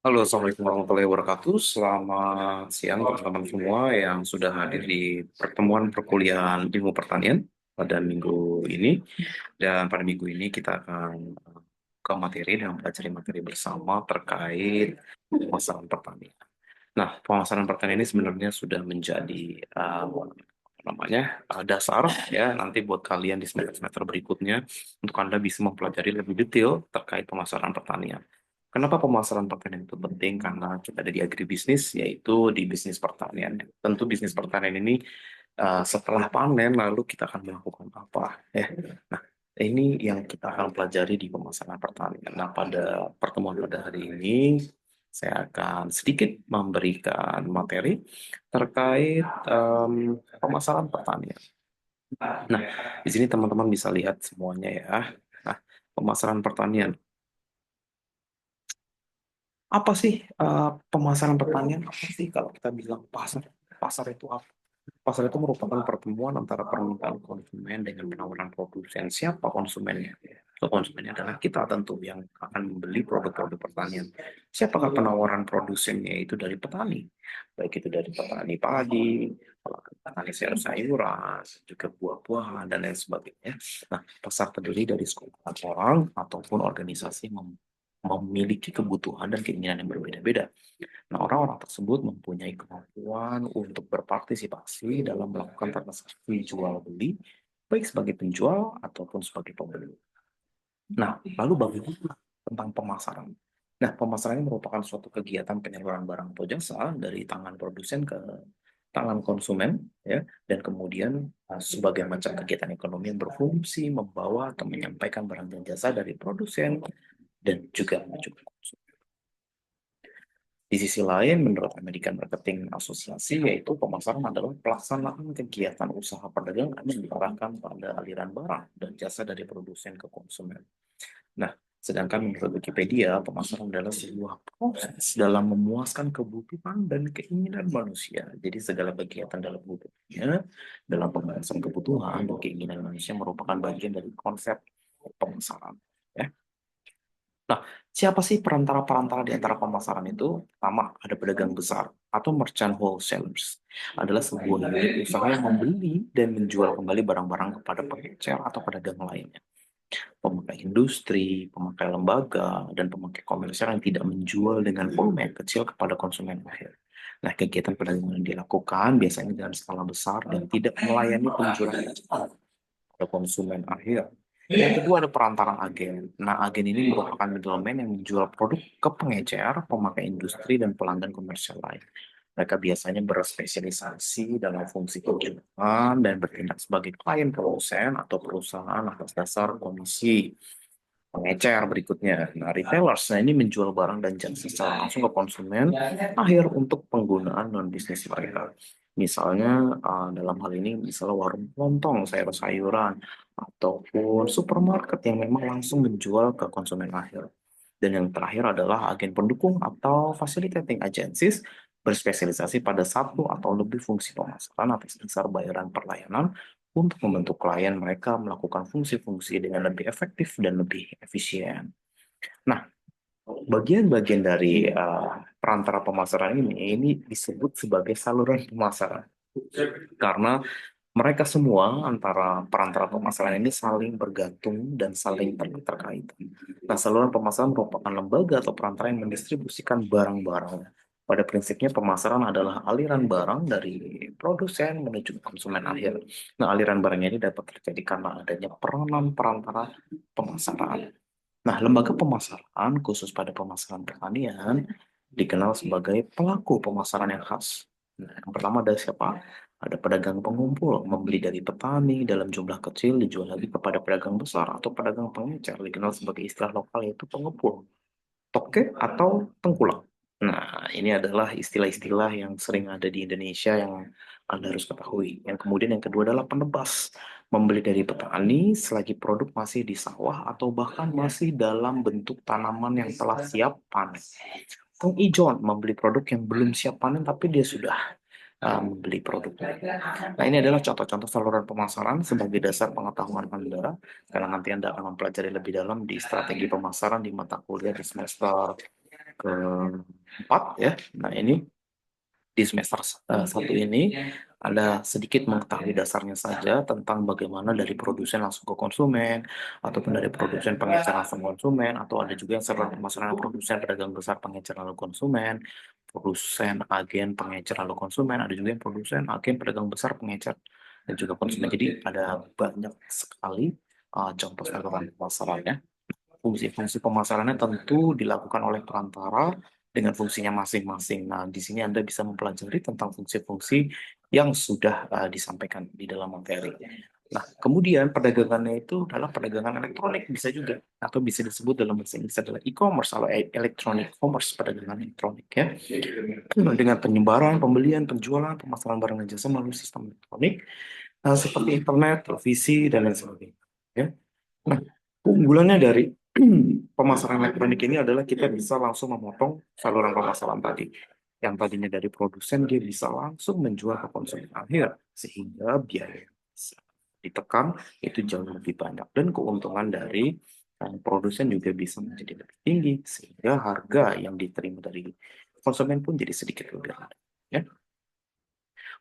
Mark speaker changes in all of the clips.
Speaker 1: Halo, Assalamualaikum warahmatullahi wabarakatuh. Selamat siang teman-teman semua yang sudah hadir di pertemuan perkuliahan ilmu pertanian pada minggu ini. Dan pada minggu ini kita akan ke materi dan mempelajari materi bersama terkait pemasaran pertanian. Nah, pemasaran pertanian ini sebenarnya sudah menjadi apa namanya dasar ya nanti buat kalian di semester-semester berikutnya untuk Anda bisa mempelajari lebih detail terkait pemasaran pertanian. Kenapa pemasaran pertanian itu penting? Karena kita ada di agribisnis, yaitu di bisnis pertanian. Tentu bisnis pertanian ini setelah panen lalu kita akan melakukan apa ya. Nah, ini yang kita akan pelajari di pemasaran pertanian. Nah, pada pertemuan pada hari ini saya akan sedikit memberikan materi terkait pemasaran pertanian. Nah, di sini teman-teman bisa lihat semuanya ya. Nah, pemasaran pertanian. Apa sih pemasaran pertanian? Apa sih kalau kita bilang pasar? Pasar itu apa? Pasar itu merupakan pertemuan antara permintaan konsumen dengan penawaran produsen. Siapa konsumennya? So, konsumennya adalah kita tentu yang akan membeli produk-produk pertanian. Siapakah penawaran produsennya? Itu dari petani. Baik itu dari petani padi, petani sayur-sayuran, juga buah-buahan, dan lain sebagainya. Nah, pasar terdiri dari sekumpulan orang ataupun organisasi memiliki kebutuhan dan keinginan yang berbeda-beda. Nah, orang-orang tersebut mempunyai kemampuan untuk berpartisipasi dalam melakukan transaksi jual beli, baik sebagai penjual ataupun sebagai pembeli. Nah, lalu bagaimana tentang pemasaran? Nah, pemasaran ini merupakan suatu kegiatan penyaluran barang atau jasa dari tangan produsen ke tangan konsumen, ya, dan kemudian sebagai macam kegiatan ekonomi yang berfungsi membawa atau menyampaikan barang dan jasa dari produsen dan juga menuju ke konsumen. Di sisi lain, menurut American Marketing Association, yaitu pemasaran adalah pelaksanaan kegiatan usaha perdagangan yang diarahkan pada aliran barang dan jasa dari produsen ke konsumen. Nah, sedangkan menurut Wikipedia, pemasaran adalah sebuah proses dalam memuaskan kebutuhan dan keinginan manusia. Jadi segala kegiatan dalam hidupnya, dalam pemenuhan kebutuhan dan keinginan manusia merupakan bagian dari konsep pemasaran. Ya. Nah, siapa sih perantara-perantara di antara pemasaran itu? Pertama, ada pedagang besar atau merchant wholesalers. Adalah sebuah unit usaha yang membeli dan menjual kembali barang-barang kepada pengecer atau pedagang lainnya. Pemakai industri, pemakai lembaga, dan pemakai komersial yang tidak menjual dengan volume yang kecil kepada konsumen akhir. Nah, kegiatan perdagangan yang dilakukan biasanya dalam skala besar dan tidak melayani penjualan pada konsumen akhir. Yang kedua ada perantara agen. Nah, agen ini merupakan middleman yang menjual produk ke pengecer, pemakai industri, dan pelanggan komersial lain. Mereka biasanya berspesialisasi dalam fungsi keuangan dan bertindak sebagai klien produsen atau perusahaan atas dasar komisi. Pengecer berikutnya, nah retailers, nah ini menjual barang dan jasa secara langsung ke konsumen akhir untuk penggunaan non bisnis mereka. Misalnya dalam hal ini misalnya warung kelontong, sayur-sayuran, ataupun supermarket yang memang langsung menjual ke konsumen akhir. Dan yang terakhir adalah agen pendukung atau facilitating agencies berspesialisasi pada satu atau lebih fungsi pemasaran atas dasar bayaran perlayanan untuk membantu klien mereka melakukan fungsi-fungsi dengan lebih efektif dan lebih efisien. Nah, bagian-bagian dari perantara pemasaran ini disebut sebagai saluran pemasaran karena mereka semua antara perantara pemasaran ini saling bergantung dan saling terkait. Nah, saluran pemasaran merupakan lembaga atau perantara yang mendistribusikan barang-barang. Pada prinsipnya, pemasaran adalah aliran barang dari produsen menuju konsumen akhir. Nah, aliran barang ini dapat terjadi karena adanya peranan perantara pemasaran. Nah, lembaga pemasaran khusus pada pemasaran pertanian dikenal sebagai pelaku pemasaran yang khas. Nah, yang pertama ada siapa? Ada pedagang pengumpul, membeli dari petani dalam jumlah kecil dijual lagi kepada pedagang besar atau pedagang pengecer, dikenal sebagai istilah lokal yaitu pengepul, toke atau tengkulak. Nah, ini adalah istilah-istilah yang sering ada di Indonesia yang Anda harus ketahui. Yang kemudian yang kedua adalah penebas, membeli dari petani selagi produk masih di sawah atau bahkan masih dalam bentuk tanaman yang telah siap panen. Pengijon, membeli produk yang belum siap panen tapi dia sudah membeli produknya. Nah, ini adalah contoh-contoh saluran pemasaran sebagai dasar pengetahuan Anda, karena nanti Anda akan mempelajari lebih dalam di strategi pemasaran di mata kuliah di semester keempat ya. Nah, ini di semester 1 ini ada sedikit mengetahui dasarnya saja tentang bagaimana dari produsen langsung ke konsumen, ataupun dari produsen pengecer langsung konsumen, atau ada juga yang serba pemasaran produsen pedagang besar pengecer lalu konsumen, produsen agen pengecer lalu konsumen, ada juga yang produsen agen pedagang besar pengecer dan juga konsumen. Jadi ada banyak sekali contoh saluran pemasarannya. Fungsi-fungsi pemasarannya tentu dilakukan oleh perantara dengan fungsinya masing-masing. Nah, di sini Anda bisa mempelajari tentang fungsi-fungsi yang sudah disampaikan di dalam materi. Nah, kemudian perdagangannya itu adalah perdagangan elektronik bisa juga, atau bisa disebut dalam bahasa Inggris adalah e-commerce atau electronic commerce, perdagangan elektronik ya. Dengan penyebaran, pembelian, penjualan, pemasaran barang dan jasa melalui sistem elektronik seperti internet, televisi, dan lain sebagainya. Ya. Nah, keunggulannya dari pemasaran elektronik ini adalah kita bisa langsung memotong saluran pemasaran tadi. Yang tadinya dari produsen, dia bisa langsung menjual ke konsumen akhir, sehingga biaya yang bisa ditekan itu jauh lebih banyak. Dan keuntungan dari produsen juga bisa menjadi lebih tinggi, sehingga harga yang diterima dari konsumen pun jadi sedikit lebih rendah. Ya.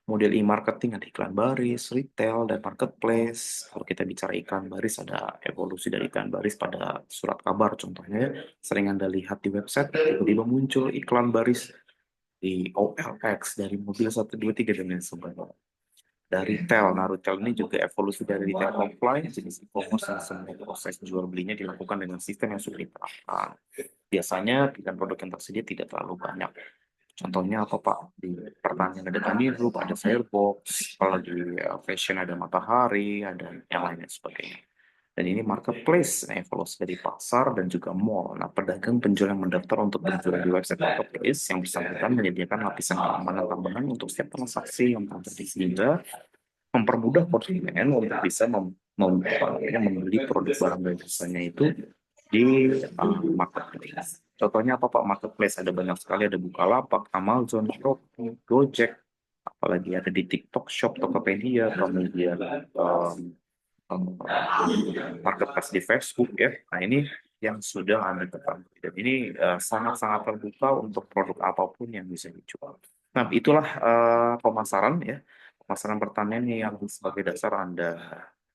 Speaker 1: Model e-marketing ada iklan baris, retail, dan marketplace. Kalau kita bicara iklan baris, ada evolusi dari iklan baris pada surat kabar. Contohnya, sering Anda lihat di website, tiba-tiba muncul iklan baris di OLX, dari mobil 1, 2, 3, dan lain sebagainya. Dari retail, nah retail ini juga evolusi dari retail offline, jenis e-commerce yang semua proses jual belinya dilakukan dengan sistem yang sudah diterapkan. Biasanya pilihan produk yang tersedia tidak terlalu banyak. Contohnya apa Pak? Di pertanian ada Tani Group, ada Firebox, kalau di fashion ada Matahari, ada yang lainnya sebagainya. Dan ini marketplace, evolusi dari pasar dan juga mall. Nah, pedagang penjual yang mendaftar untuk berjualan di website marketplace yang bersangkutan menyediakan lapisan keamanan tambahan untuk setiap transaksi yang terjadi, sehingga mempermudah konsumen untuk bisa membeli produk barang dan jasanya itu di marketplace. Contohnya apa Pak? Marketplace ada banyak sekali, ada Bukalapak, Amazon, Shopee, Gojek, apalagi ada di TikTok Shop, Tokopedia, kemudian marketplace di Facebook ya. Nah, ini yang sudah Anda ketahui. Dan ini sangat-sangat terbuka untuk produk apapun yang bisa dijual. Nah, itulah pemasaran ya. Pemasaran pertanian yang sebagai dasar Anda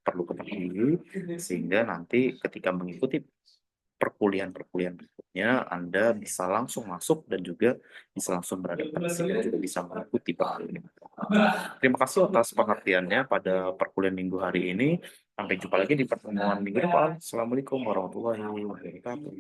Speaker 1: perlu ketahui, sehingga nanti ketika mengikuti perkuliahan-perkuliahan berikutnya, Anda bisa langsung masuk dan juga bisa langsung beradaptasi dan juga bisa mengikuti perkuliahan. Terima kasih atas pengertiannya pada perkuliahan minggu hari ini. Sampai jumpa lagi di pertemuan minggu depan. Assalamualaikum warahmatullahi wabarakatuh.